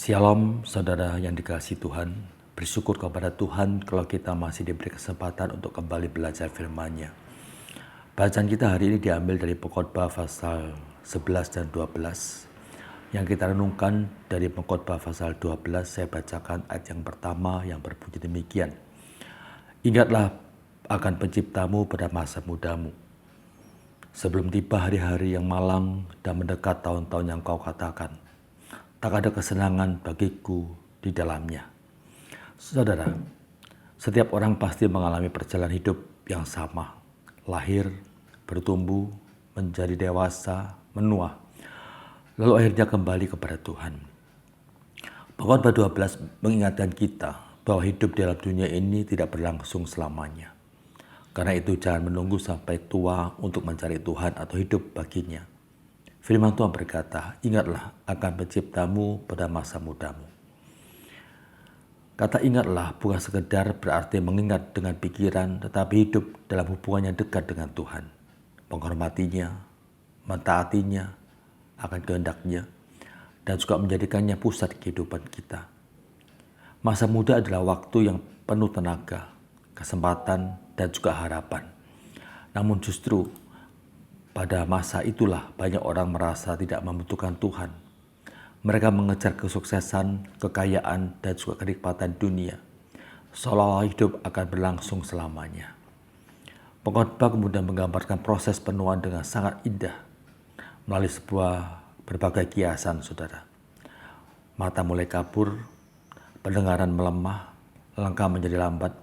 Shalom saudara yang dikasihi Tuhan, bersyukur kepada Tuhan kalau kita masih diberi kesempatan untuk kembali belajar firman-Nya. Bacaan kita hari ini diambil dari Pengkhotbah pasal 11 dan 12. Yang kita renungkan dari Pengkhotbah pasal 12, saya bacakan ayat yang pertama yang berbunyi demikian. Ingatlah akan penciptamu pada masa mudamu, sebelum tiba hari-hari yang malang dan mendekat tahun-tahun yang kau katakan, tak ada kesenangan bagiku di dalamnya. Saudara, setiap orang pasti mengalami perjalanan hidup yang sama. Lahir, bertumbuh, menjadi dewasa, menua, lalu akhirnya kembali kepada Tuhan. Pengkhotbah 12 mengingatkan kita bahwa hidup dalam dunia ini tidak berlangsung selamanya. Karena itu jangan menunggu sampai tua untuk mencari Tuhan atau hidup baginya. Firman Tuhan berkata, ingatlah akan penciptamu pada masa mudamu. Kata ingatlah bukan sekedar berarti mengingat dengan pikiran, tetapi hidup dalam hubungan yang dekat dengan Tuhan. Menghormatinya, mentaatinya, akan kehendaknya, dan juga menjadikannya pusat kehidupan kita. Masa muda adalah waktu yang penuh tenaga, kesempatan, dan juga harapan. Namun justru pada masa itulah banyak orang merasa tidak membutuhkan Tuhan. Mereka mengejar kesuksesan, kekayaan, dan juga kenikmatan dunia, seolah-olah hidup akan berlangsung selamanya. Pengkhotbah kemudian menggambarkan proses penuaan dengan sangat indah melalui berbagai kiasan, saudara. Mata mulai kabur, pendengaran melemah, langkah menjadi lambat,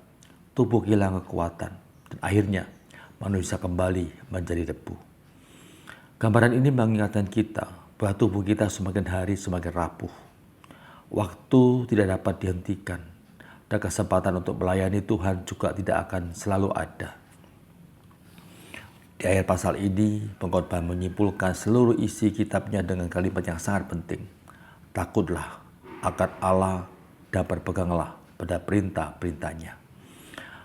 tubuh hilang kekuatan, dan akhirnya manusia kembali menjadi debu. Gambaran ini mengingatkan kita bahwa tubuh kita semakin hari semakin rapuh. Waktu tidak dapat dihentikan, dan kesempatan untuk melayani Tuhan juga tidak akan selalu ada. Di akhir pasal ini, pengkhotbah menyimpulkan seluruh isi kitabnya dengan kalimat yang sangat penting. Takutlah akan Allah dan berpeganglah pada perintah-perintahnya.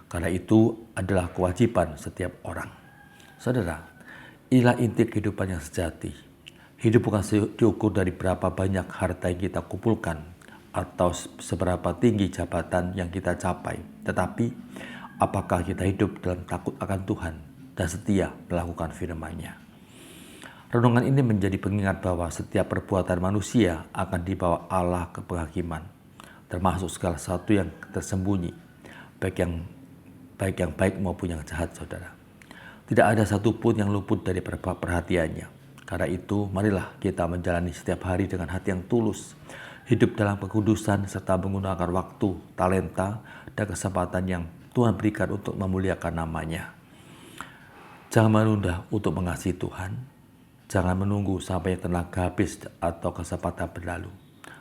Karena itu adalah kewajiban setiap orang. Saudara, inilah inti kehidupan yang sejati. Hidup bukan diukur dari berapa banyak harta yang kita kumpulkan atau seberapa tinggi jabatan yang kita capai. Tetapi apakah kita hidup dalam takut akan Tuhan dan setia melakukan firman-Nya. Renungan ini menjadi pengingat bahwa setiap perbuatan manusia akan dibawa Allah ke penghakiman, termasuk segala sesuatu yang tersembunyi, baik yang baik maupun yang jahat, saudara. Tidak ada satupun yang luput dari perhatiannya. Karena itu, marilah kita menjalani setiap hari dengan hati yang tulus, hidup dalam kekudusan serta menggunakan waktu, talenta, dan kesempatan yang Tuhan berikan untuk memuliakan nama-Nya. Jangan menunda untuk mengasihi Tuhan. Jangan menunggu sampai tenaga habis atau kesempatan berlalu.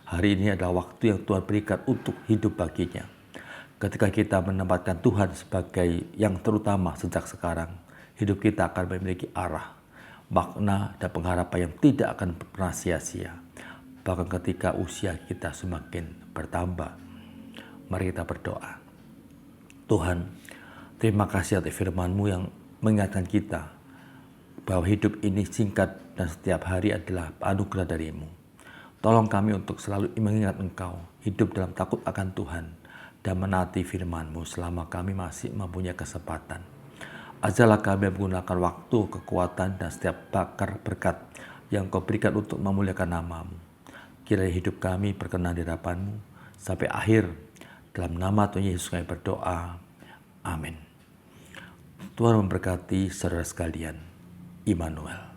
Hari ini adalah waktu yang Tuhan berikan untuk hidup baginya. Ketika kita menempatkan Tuhan sebagai yang terutama sejak sekarang, hidup kita akan memiliki arah, makna, dan pengharapan yang tidak akan pernah sia-sia. Bahkan ketika usia kita semakin bertambah. Mari kita berdoa. Tuhan, terima kasih atas firman-Mu yang mengingatkan kita bahwa hidup ini singkat dan setiap hari adalah anugerah dari-Mu. Tolong kami untuk selalu mengingat Engkau, hidup dalam takut akan Tuhan, dan menaati firman-Mu selama kami masih mempunyai kesempatan. Ajarlah kami menggunakan waktu, kekuatan, dan setiap bakar berkat yang Kau berikan untuk memuliakan nama-Mu. Kiranya hidup kami berkenan di hadapan-Mu sampai akhir. Dalam nama Tuhan Yesus kami berdoa. Amin. Tuhan memberkati saudara sekalian. Immanuel.